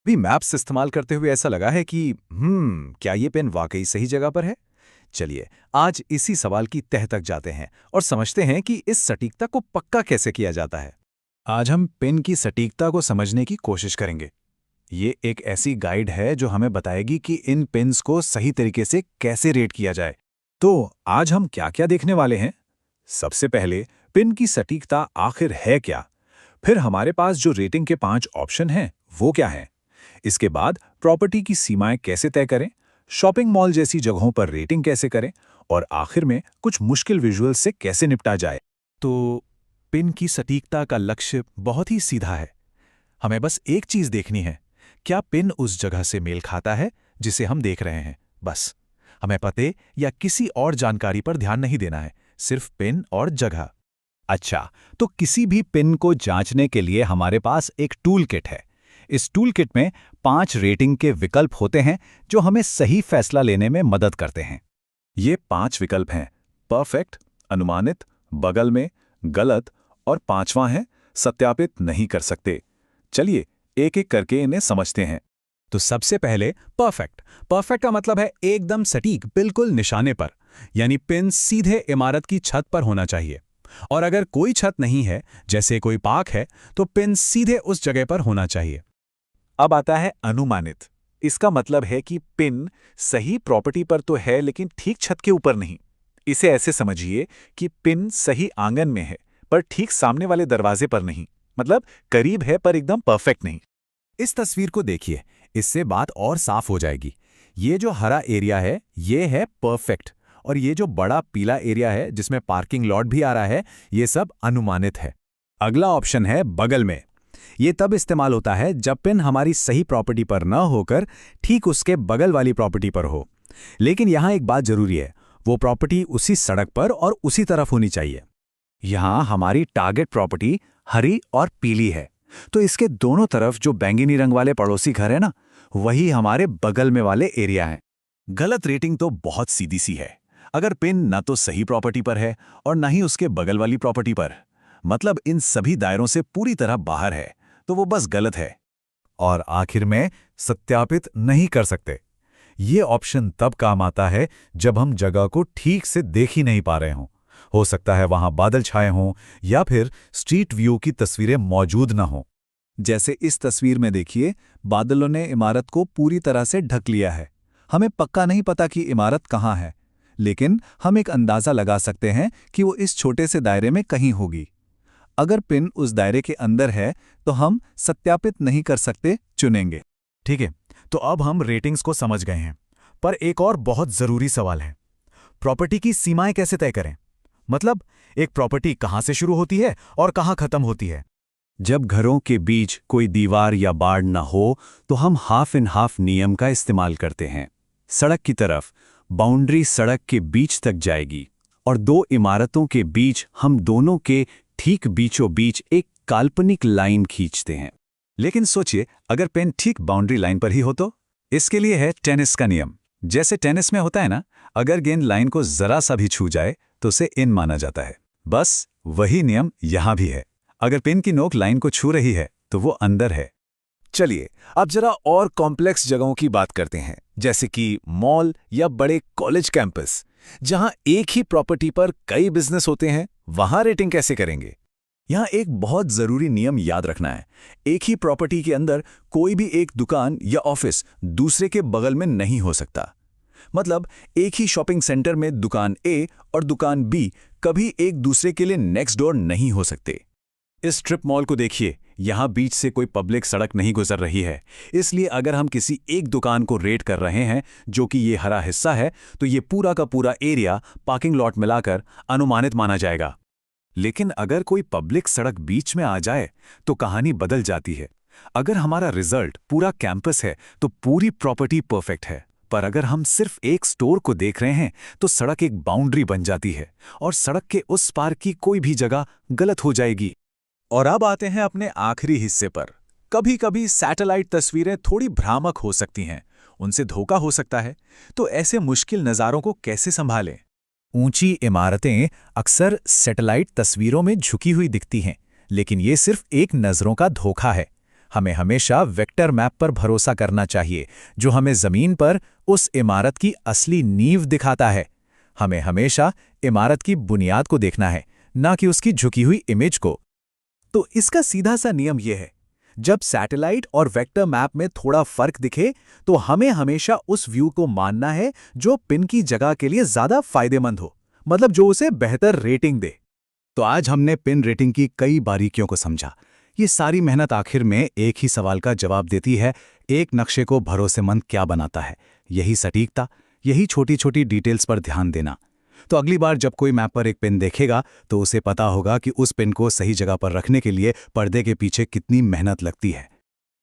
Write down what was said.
भी मैप्स इस्तेमाल करते हुए ऐसा लगा है कि क्या ये पेन वाकई सही जगह पर है? चलिए, आज इसी सवाल की तह तक जाते हैं और समझते हैं कि इस सटीकता को पक्का कैसे किया जाता है। आज हम पेन की सटीकता को समझने की कोशिश करेंगे। ये एक ऐसी गाइड है जो हमें बताएगी कि इन पेन्स को सही तरीके से कैसे रेट किया जाए। तो आज हम क्या-क्या देखने वाले हैं? सबसे पहले, पेन की सटीकता आखिर है क्या? फिर हमारे पास जो रेटिंग के 5 ऑप्शन हैं, वो क्या हैं? इसके बाद प्रॉपर्टी की सीमाएं कैसे तय करें, शॉपिंग मॉल जैसी जगहों पर रेटिंग कैसे करें और आखिर में कुछ मुश्किल विजुअल्स से कैसे निपटा जाए। तो पिन की सटीकता का लक्ष्य बहुत ही सीधा है। हमें बस एक चीज देखनी है, क्या पिन उस जगह से मेल खाता है जिसे हम देख रहे हैं। बस हमें पते या किसी और जानकारी पर ध्यान नहीं देना है, सिर्फ पिन और जगह। अच्छा, तो किसी भी पिन को जांचने के लिए हमारे पास एक टूल किट है। इस टूल किट में 5 रेटिंग के विकल्प होते हैं जो हमें सही फैसला लेने में मदद करते हैं। ये 5 विकल्प हैं: परफेक्ट, अनुमानित, बगल में, गलत और 5वां है सत्यापित नहीं कर सकते। चलिए एक एक करके इन्हें समझते हैं। तो सबसे पहले परफेक्ट। परफेक्ट का मतलब है एकदम सटीक, बिल्कुल निशाने पर, यानी पिन सीधे इमारत की छत पर होना चाहिए। और अगर कोई छत नहीं है, जैसे कोई पार्क है, तो पिन सीधे उस जगह पर होना चाहिए। अब आता है अनुमानित। इसका मतलब है कि पिन सही प्रॉपर्टी पर तो है लेकिन ठीक छत के ऊपर नहीं। इसे ऐसे समझिए कि पिन सही आंगन में है पर ठीक सामने वाले दरवाजे पर नहीं, मतलब करीब है पर एकदम परफेक्ट नहीं। इस तस्वीर को देखिए, इससे बात और साफ हो जाएगी। ये जो हरा एरिया है, ये है परफेक्ट, और ये जो बड़ा पीला एरिया है जिसमें पार्किंग लॉट भी आ रहा है, ये सब अनुमानित है। अगला ऑप्शन है बगल में। ये तब इस्तेमाल होता है जब पिन हमारी सही प्रॉपर्टी पर न होकर ठीक उसके बगल वाली प्रॉपर्टी पर हो। लेकिन यहाँ एक बात जरूरी है, वो प्रॉपर्टी उसी सड़क पर और उसी तरफ होनी चाहिए। यहाँ हमारी टारगेट प्रॉपर्टी हरी और पीली है, तो इसके दोनों तरफ जो बैंगनी रंग वाले पड़ोसी घर है ना, वही हमारे बगल में वाले एरिया हैं। गलत रेटिंग तो बहुत सीधी सी है। अगर पिन न तो सही प्रॉपर्टी पर है और न ही उसके बगल वाली प्रॉपर्टी पर, मतलब इन सभी दायरों से पूरी तरह बाहर है, तो वो बस गलत है। और आखिर में सत्यापित नहीं कर सकते। ये ऑप्शन तब काम आता है जब हम जगह को ठीक से देख ही नहीं पा रहे हों। हो सकता है वहां बादल छाए हों या फिर स्ट्रीट व्यू की तस्वीरें मौजूद न हों। जैसे इस तस्वीर में देखिए, बादलों ने इमारत को पूरी तरह से ढक लिया है। हमें पक्का नहीं पता कि इमारत कहाँ है, लेकिन हम एक अंदाजा लगा सकते हैं कि वो इस छोटे से दायरे में कहीं होगी। अगर पिन उस दायरे के अंदर है तो हम सत्यापित नहीं कर सकते चुनेंगे। ठीक है, तो अब हम रेटिंग्स को समझ गए हैं, पर एक और बहुत जरूरी सवाल है, प्रॉपर्टी की सीमाएं कैसे तय करें? मतलब एक प्रॉपर्टी कहां से शुरू होती है और कहां खत्म होती है? जब घरों के बीच कोई दीवार या बाड़ न हो तो हम हाफ इन हाफ नियम का इस्तेमाल करते हैं। सड़क की तरफ बाउंड्री सड़क के बीच तक जाएगी और दो इमारतों के बीच हम दोनों के ठीक बीचों बीच एक काल्पनिक लाइन खींचते हैं। लेकिन सोचिए, अगर पेन ठीक बाउंड्री लाइन पर ही हो तो? इसके लिए है टेनिस का नियम। जैसे टेनिस में होता है ना, अगर गेंद लाइन को जरा सा भी छू जाए तो उसे इन माना जाता है। बस वही नियम यहां भी है। अगर पेन की नोक लाइन को छू रही है तो वो अंदर है। चलिए अब जरा और कॉम्प्लेक्स जगहों की बात करते हैं, जैसे कि मॉल या बड़े कॉलेज कैंपस, जहां एक ही प्रॉपर्टी पर कई बिजनेस होते हैं। वहां रेटिंग कैसे करेंगे? यहां एक बहुत जरूरी नियम याद रखना है। एक ही प्रॉपर्टी के अंदर कोई भी एक दुकान या ऑफिस दूसरे के बगल में नहीं हो सकता। मतलब एक ही शॉपिंग सेंटर में दुकान ए और दुकान बी कभी एक दूसरे के लिए नेक्स्ट डोर नहीं हो सकते। इस स्ट्रिप मॉल को देखिए, यहां बीच से कोई पब्लिक सड़क नहीं गुजर रही है, इसलिए अगर हम किसी एक दुकान को रेट कर रहे हैं, जो कि ये हरा हिस्सा है, तो ये पूरा का पूरा एरिया पार्किंग लॉट मिलाकर अनुमानित माना जाएगा। लेकिन अगर कोई पब्लिक सड़क बीच में आ जाए तो कहानी बदल जाती है। अगर हमारा रिजल्ट पूरा कैंपस है तो पूरी प्रॉपर्टी परफेक्ट है, पर अगर हम सिर्फ एक स्टोर को देख रहे हैं तो सड़क एक बाउंड्री बन जाती है और सड़क के उस पार की कोई भी जगह गलत हो जाएगी। और अब आते हैं अपने आखिरी हिस्से पर। कभी कभी सैटेलाइट तस्वीरें थोड़ी भ्रामक हो सकती हैं, उनसे धोखा हो सकता है। तो ऐसे मुश्किल नज़ारों को कैसे संभालें? ऊंची इमारतें अक्सर सैटेलाइट तस्वीरों में झुकी हुई दिखती हैं, लेकिन ये सिर्फ एक नज़रों का धोखा है। हमें हमेशा वेक्टर मैप पर भरोसा करना चाहिए, जो हमें जमीन पर उस इमारत की असली नींव दिखाता है। हमें हमेशा इमारत की बुनियाद को देखना है, ना कि उसकी झुकी हुई इमेज को। तो इसका सीधा सा नियम यह है, जब सैटेलाइट और वेक्टर मैप में थोड़ा फर्क दिखे, तो हमें हमेशा उस व्यू को मानना है जो पिन की जगह के लिए ज्यादा फायदेमंद हो, मतलब जो उसे बेहतर रेटिंग दे। तो आज हमने पिन रेटिंग की कई बारीकियों को समझा। ये सारी मेहनत आखिर में एक ही सवाल का जवाब देती है, एक नक्शे को भरोसेमंद क्या बनाता है? यही सटीकता, यही छोटी छोटी डिटेल्स पर ध्यान देना। तो अगली बार जब कोई मैप पर एक पिन देखेगा, तो उसे पता होगा कि उस पिन को सही जगह पर रखने के लिए पर्दे के पीछे कितनी मेहनत लगती है।